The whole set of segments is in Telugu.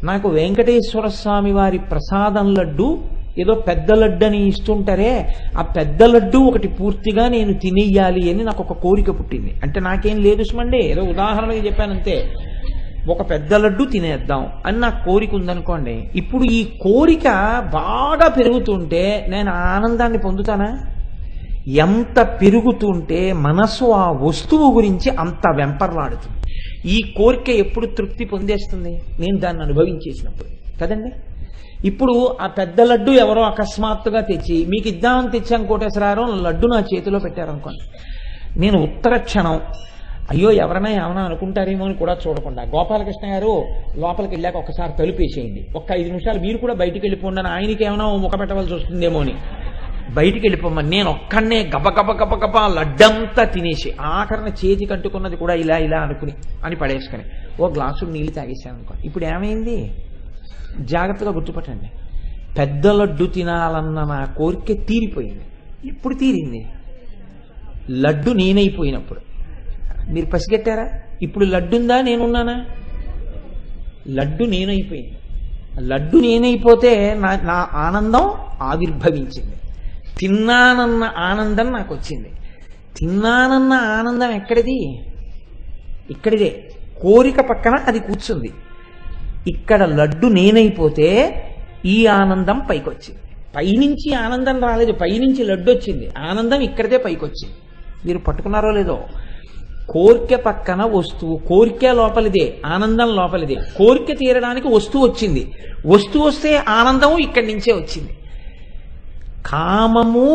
నాకు వెంకటేశ్వర స్వామి వారి ప్రసాదం లడ్డు ఏదో పెద్ద లడ్డు అని ఇస్తుంటారే, ఆ పెద్ద లడ్డు ఒకటి పూర్తిగా నేను తినేయాలి అని నాకు ఒక కోరిక పుట్టింది. అంటే నాకేం లేదు సుమండి, ఏదో ఉదాహరణగా చెప్పానంతే. ఒక పెద్ద లడ్డు తినేద్దాం అని నాకు కోరిక ఉందనుకోండి. ఇప్పుడు ఈ కోరిక బాగా పెరుగుతుంటే నేను ఆనందాన్ని పొందుతానా? ఎంత పెరుగుతుంటే మనసు ఆ వస్తువు గురించి అంత వెంపర్లాడుతుంది. ఈ కోరిక ఎప్పుడు తృప్తి పొందేస్తుంది? నేను దాన్ని అనుభవించేసినప్పుడు కదండి. ఇప్పుడు ఆ పెద్ద లడ్డు ఎవరో అకస్మాత్తుగా తెచ్చి మీకు ఇద్దామని తెచ్చాను కోటేశ్వరరావు, లడ్డు నా చేతిలో పెట్టారనుకోండి, నేను ఉత్తర క్షణం అయ్యో ఎవరైనా ఏమైనా అనుకుంటారేమో అని కూడా చూడకుండా, గోపాలకృష్ణ గారు లోపలికి వెళ్ళాక ఒకసారి తలుపేసేయండి, ఒక్క 5 నిమిషాలు మీరు కూడా బయటికి వెళ్ళిపోండి అని, ఆయనకి ఏమైనా ముఖ పెట్టవలసి వస్తుందేమో అని బయటికి వెళ్ళిపోమని నేను ఒక్కడనే గబగబ లడ్డంతా తినేసి ఆఖరణ చేతి కట్టుకున్నది కూడా ఇలా ఇలా అనుకుని అని పడేసుకుని ఓ గ్లాసు నీళ్ళు తాగేసాను అనుకో. ఇప్పుడు ఏమైంది? జాగ్రత్తగా గుర్తుపట్టండి. పెద్ద లడ్డు తినాలన్న నా కోరిక తీరిపోయింది. ఇప్పుడు తీరింది లడ్డు నేనైపోయినప్పుడు. మీరు పసిగట్టారా? ఇప్పుడు లడ్డుందా నేనున్నానా? లడ్డు నేనైపోయింది. లడ్డు నేనైపోతే నా ఆనందం ఆవిర్భవించింది. తిన్నానన్న ఆనందం నాకు వచ్చింది. తిన్నానన్న ఆనందం ఎక్కడిది? ఇక్కడిదే, కోరిక పక్కన అది కూర్చుంది. ఇక్కడ లడ్డు నేనైపోతే ఈ ఆనందం పైకొచ్చింది. పైనుంచి ఆనందం రాలేదు, పైనుంచి లడ్డు వచ్చింది. ఆనందం ఇక్కడిదే పైకొచ్చింది. మీరు పట్టుకున్నారో లేదో? కోరిక పక్కన వస్తువు, కోరిక లోపలిదే, ఆనందం లోపలిదే. కోరిక తీరడానికి వస్తువు వచ్చింది, వస్తువు వస్తే ఆనందము ఇక్కడి నుంచే వచ్చింది. కామము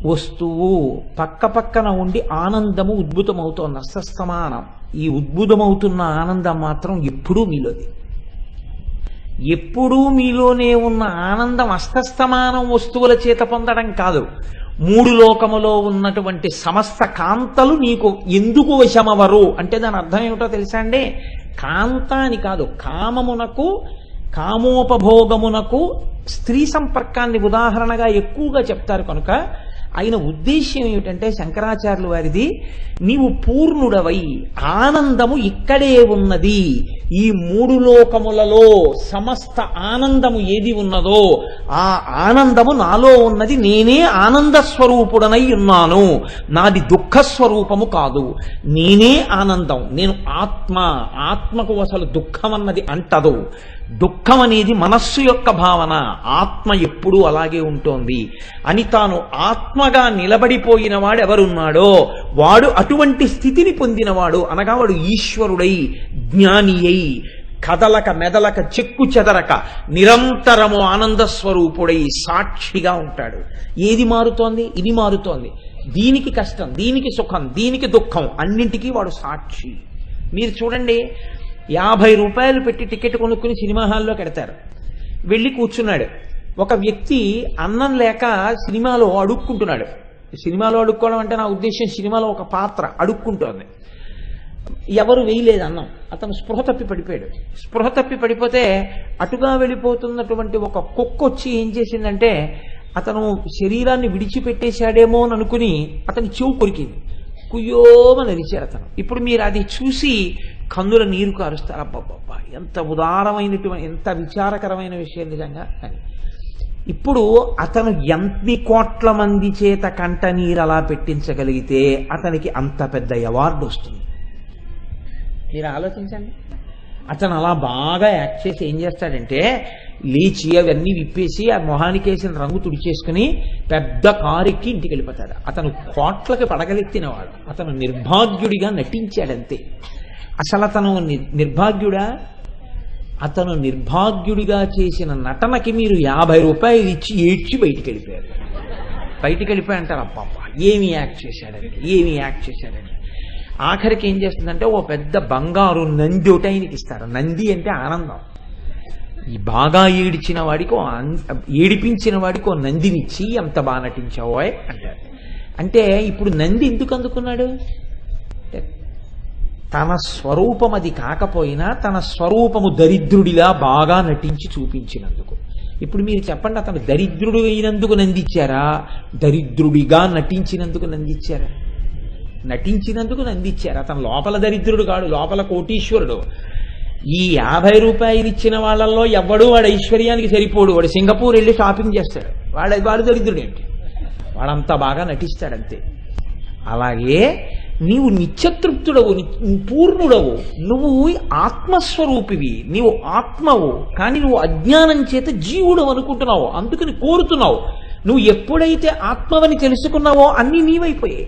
వస్తువు పక్క పక్కన ఉండి ఆనందము ఉద్భుతమవుతోంది అస్తస్తమానం. ఈ ఉద్భుతమవుతున్న ఆనందం మాత్రం ఎప్పుడూ మీలోది. ఎప్పుడూ మీలోనే ఉన్న ఆనందం అస్తస్తమానం వస్తువుల చేత పొందడం కాదు. 3 లోకములో ఉన్నటువంటి సమస్త కాంతలు నీకు ఎందుకు వశమవరు అంటే దాని అర్థం ఏమిటో తెలుసా అండి? కాంత అని కాదు, కామమునకు కామోపభోగమునకు స్త్రీ సంపర్కాన్ని ఉదాహరణగా ఎక్కువగా చెప్తారు. కనుక ఆయన ఉద్దేశ్యం ఏమిటంటే శంకరాచార్యులు వారిది, నీవు పూర్ణుడవై ఆనందము ఇక్కడే ఉన్నది. ఈ 3 లోకములలో సమస్త ఆనందము ఏది ఉన్నదో ఆ ఆనందము నాలో ఉన్నది. నేనే ఆనంద స్వరూపుడనై ఉన్నాను. నాది దుఃఖ స్వరూపము కాదు, నేనే ఆనందం. నేను ఆత్మ. ఆత్మకు అసలు దుఃఖం అన్నది అంటదు. దుఃఖం అనేది మనస్సు యొక్క భావన, ఆత్మ ఎప్పుడూ అలాగే ఉంటోంది అని తాను ఆత్మగా నిలబడిపోయిన వాడు ఎవరున్నాడో వాడు అటువంటి స్థితిని పొందినవాడు. అనగా వాడు ఈశ్వరుడై జ్ఞాని అయి కదలక మెదలక చెక్కు చెదరక నిరంతరము ఆనంద స్వరూపుడై సాక్షిగా ఉంటాడు. ఏది మారుతోంది? ఇది మారుతోంది. దీనికి కష్టం, దీనికి సుఖం, దీనికి దుఃఖం, అన్నింటికీ వాడు సాక్షి. మీరు చూడండి, 50 రూపాయలు పెట్టి టికెట్ కొనుక్కుని సినిమా హాల్లో పెడతారు. వెళ్ళి కూర్చున్నాడు. ఒక వ్యక్తి అన్నం లేక సినిమాలో అడుక్కుంటున్నాడు. సినిమాలో అడుక్కోవడం అంటే నా ఉద్దేశం సినిమాలో ఒక పాత్ర అడుక్కుంటోంది. ఎవరు వేయలేదు అన్నం. అతను స్పృహ తప్పి పడిపోయాడు. స్పృహ తప్పి పడిపోతే అటుగా వెళ్ళిపోతున్నటువంటి ఒక కుక్క వచ్చి ఏం చేసిందంటే అతను శరీరాన్ని విడిచిపెట్టేశాడేమో అని అనుకుని అతని చెవు కొరికింది. కుయ్యోమని అరిచారు అతను. ఇప్పుడు మీరు అది చూసి కన్నుల నీరు కారుస్తారు. అబ్బబ్బబ్బా, ఎంత ఉదారమైనటువంటి, ఎంత విచారకరమైన విషయం నిజంగా అని. ఇప్పుడు అతను ఎన్ని కోట్ల మంది చేత కంట నీరు అలా పెట్టించగలిగితే అతనికి అంత పెద్ద అవార్డు వస్తుంది. మీరు ఆలోచించండి. అతను అలా బాగా యాక్ట్ చేసి ఏం చేస్తాడంటే లేచి అవన్నీ విప్పేసి ఆ మొహానికి వేసిన రంగు తుడిచేసుకుని పెద్ద కారెక్కి ఇంటికి వెళ్ళిపోతాడు. అతను కోట్లకి పడగలెత్తినవాడు. అతను నిర్భాగ్యుడిగా నటించాడంతే. అసలు అతను నిర్భాగ్యుడా? అతను నిర్భాగ్యుడిగా చేసిన నటనకి మీరు 50 రూపాయలు ఇచ్చి ఏడ్చి బయటికి వెళ్ళిపోయారు. బయటికి వెళ్ళిపోయి అంటారు అబ్బా ఏమి యాక్ట్ చేశాడండి, ఏమి యాక్ట్ చేశాడండి. ఆఖరికి ఏం చేస్తుందంటే ఓ పెద్ద బంగారు నంది ఒకటి ఆయనకి ఇస్తారు. నంది అంటే ఆనందం. ఈ బాగా ఏడిచిన వాడికి ఏడిపించిన వాడికి ఓ నందినిచ్చి ఎంత బాగా నటించావో అంటారు. అంటే ఇప్పుడు నంది ఎందుకు అందుకున్నాడు? తన స్వరూపం అది కాకపోయినా తన స్వరూపము దరిద్రుడిలా బాగా నటించి చూపించినందుకు. ఇప్పుడు మీరు చెప్పండి, అతను దరిద్రుడు అయినందుకు నందిచ్చారా, దరిద్రుడిగా నటించినందుకు నందిచ్చారా? నటించినందుకు నందిచ్చారు. అతను లోపల దరిద్రుడు కాడు, లోపల కోటీశ్వరుడు. ఈ 50 రూపాయలు ఇచ్చిన వాళ్ళల్లో ఎవ్వడూ వాడు ఐశ్వర్యానికి సరిపోడు. వాడు సింగపూర్ వెళ్ళి షాపింగ్ చేస్తాడు. వాడు దరిద్రుడు ఏంటి, వాడంతా బాగా నటిస్తాడంతే. అలాగే నీవు నిత్యతృప్తుడవు, పూర్ణుడవు, నువ్వు ఆత్మస్వరూపివి, నీవు ఆత్మవు. కానీ నువ్వు అజ్ఞానం చేత జీవుడు అనుకుంటున్నావు, అందుకని కోరుతున్నావు. నువ్వు ఎప్పుడైతే ఆత్మవని తెలుసుకున్నావో అన్నీ నీవైపోయాయి.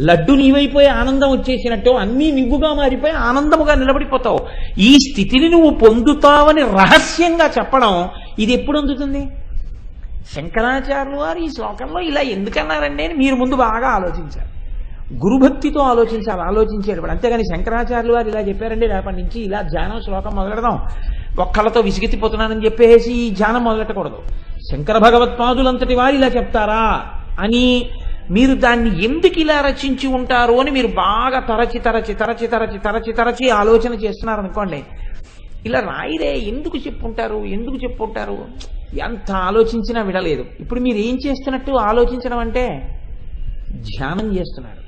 లడ్డు నీవైపోయి ఆనందం వచ్చేసినట్టు అన్నీ నువ్వుగా మారిపోయి ఆనందముగా నిలబడిపోతావు. ఈ స్థితిని నువ్వు పొందుతావని రహస్యంగా చెప్పడం ఇది ఎప్పుడు అందుతుంది? శంకరాచార్యులు వారు ఈ శ్లోకంలో ఇలా ఎందుకన్నారండి అని మీరు ముందు బాగా ఆలోచించారు. గురుభక్తితో ఆలోచించేటప్పుడు. అంతేగాని శంకరాచార్యులు వారు ఇలా చెప్పారండి రేపటి నుంచి ఇలా ధ్యానం శ్లోకం మొదలెడదాం, ఒక్కళ్ళతో విసిగెత్తిపోతున్నానని చెప్పేసి ఈ ధ్యానం మొదలెట్టకూడదు. శంకర భగవత్పాదులంతటి వారు ఇలా చెప్తారా అని మీరు దాన్ని ఎందుకు ఇలా రచించి ఉంటారు అని మీరు బాగా తరచి ఆలోచన చేస్తున్నారనుకోండి, ఇలా రాయిరే ఎందుకు చెప్పుంటారు ఎంత ఆలోచించినా విడలేదు. ఇప్పుడు మీరు ఏం చేస్తున్నట్టు ఆలోచించడం అంటే ధ్యానం చేస్తున్నారు.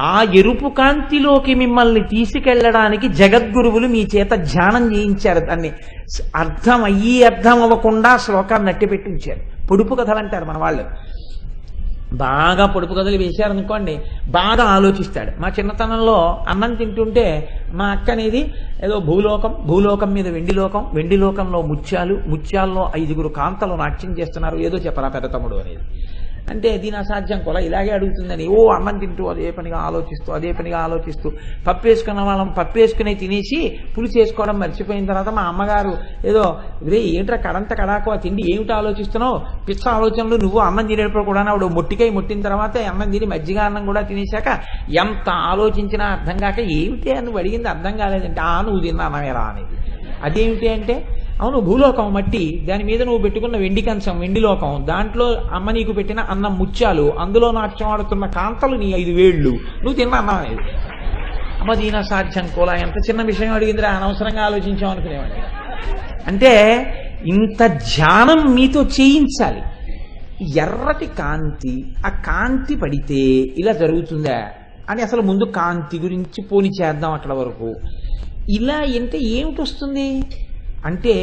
ఆ ఎరుపు కాంతిలోకి మిమ్మల్ని తీసుకెళ్లడానికి జగద్గురువులు మీ చేత ధ్యానం చేయించారు. దాన్ని అర్థం అవ్వకుండా శ్లోకాన్ని నట్టిపెట్టి ఉంచారు. పొడుపు కథలు అంటారు మన వాళ్ళు. బాగా పొడుపు కథలు వేశారనుకోండి, బాగా ఆలోచిస్తాడు. మా చిన్నతనంలో అన్నం తింటుంటే మా అక్క అనేది ఏదో భూలోకం మీద వెండి లోకంలో ముత్యాల్లో 5 కాంతలు నాట్యం చేస్తున్నారు, ఏదో చెప్పరా పెద్ద తమ్ముడు అనేది. అంటే దీని అసాధ్యం కూడా ఇలాగే అడుగుతుందని అన్నం తింటూ అదే పనిగా ఆలోచిస్తూ పప్పేసుకున్న వాళ్ళం పప్పేసుకునే తినేసి పులుసు వేసుకోవడం మర్చిపోయిన తర్వాత మా అమ్మగారు ఏదో ఏంట్రా కడాకు ఆ తిండి ఏమిటి ఆలోచిస్తున్నావు, పిచ్చ ఆలోచనలు నువ్వు అన్నం తినేటప్పుడు కూడా ఆవిడ మొట్టికాయ ముట్టిన తర్వాత అన్నం తిని మజ్జిగ అన్నం కూడా తినేశాక ఎంత ఆలోచించినా అర్థం కాక ఏమిటి అని నువ్వు అడిగింది అర్థం కాలేదంటే నువ్వు తిన్నా అన్నమేరా అనేది. అదేమిటి అంటే అవును భూలోకం మట్టి, దాని మీద నువ్వు పెట్టుకున్న వెండి కంచం వెండి లోకం, దాంట్లో అమ్మ నీకు పెట్టిన అన్నం ముత్యాలు, అందులో నాట్యం ఆడుతున్న కాంతలు నీ 5 వేళ్ళు, నువ్వు తిన్నా అన్నం అనేది. అమ్మ దీనా సాధ్యం కోలా ఎంత చిన్న విషయం అడిగిందిరా అనవసరంగా ఆలోచించాం అనుకునేవాడిని. అంటే ఇంత ధ్యానం మీతో చేయించాలి. ఎర్రటి కాంతి, ఆ కాంతి పడితే ఇలా జరుగుతుందా అని అసలు ముందు కాంతి గురించి పోని చేద్దాం అక్కడ వరకు. ఇలా అంటే ఏమిటి వస్తుంది అంటే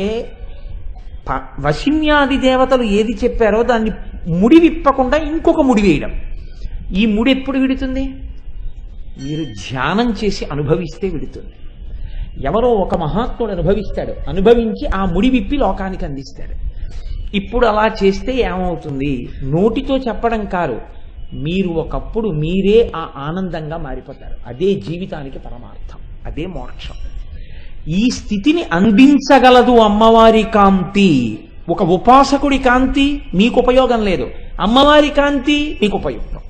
వశిన్యాది దేవతలు ఏది చెప్పారో దాన్ని ముడి విప్పకుండా ఇంకొక ముడి వేయడం. ఈ ముడి ఎప్పుడు విడుతుంది? మీరు ధ్యానం చేసి అనుభవిస్తే విడుతుంది. ఎవరో ఒక మహాత్ముడు అనుభవించి ఆ ముడి విప్పి లోకానికి అందిస్తాడు. ఇప్పుడు అలా చేస్తే ఏమవుతుంది? నోటితో చెప్పడం కాదు, మీరు ఒకప్పుడు మీరే ఆ ఆనందంగా మారిపోతారు. అదే జీవితానికి పరమార్థం, అదే మోక్షం. ఈ స్థితిని అందించగలదు అమ్మవారి కాంతి. ఒక ఉపాసకుడి కాంతి మీకు ఉపయోగం లేదు, అమ్మవారి కాంతి మీకు ఉపయోగం.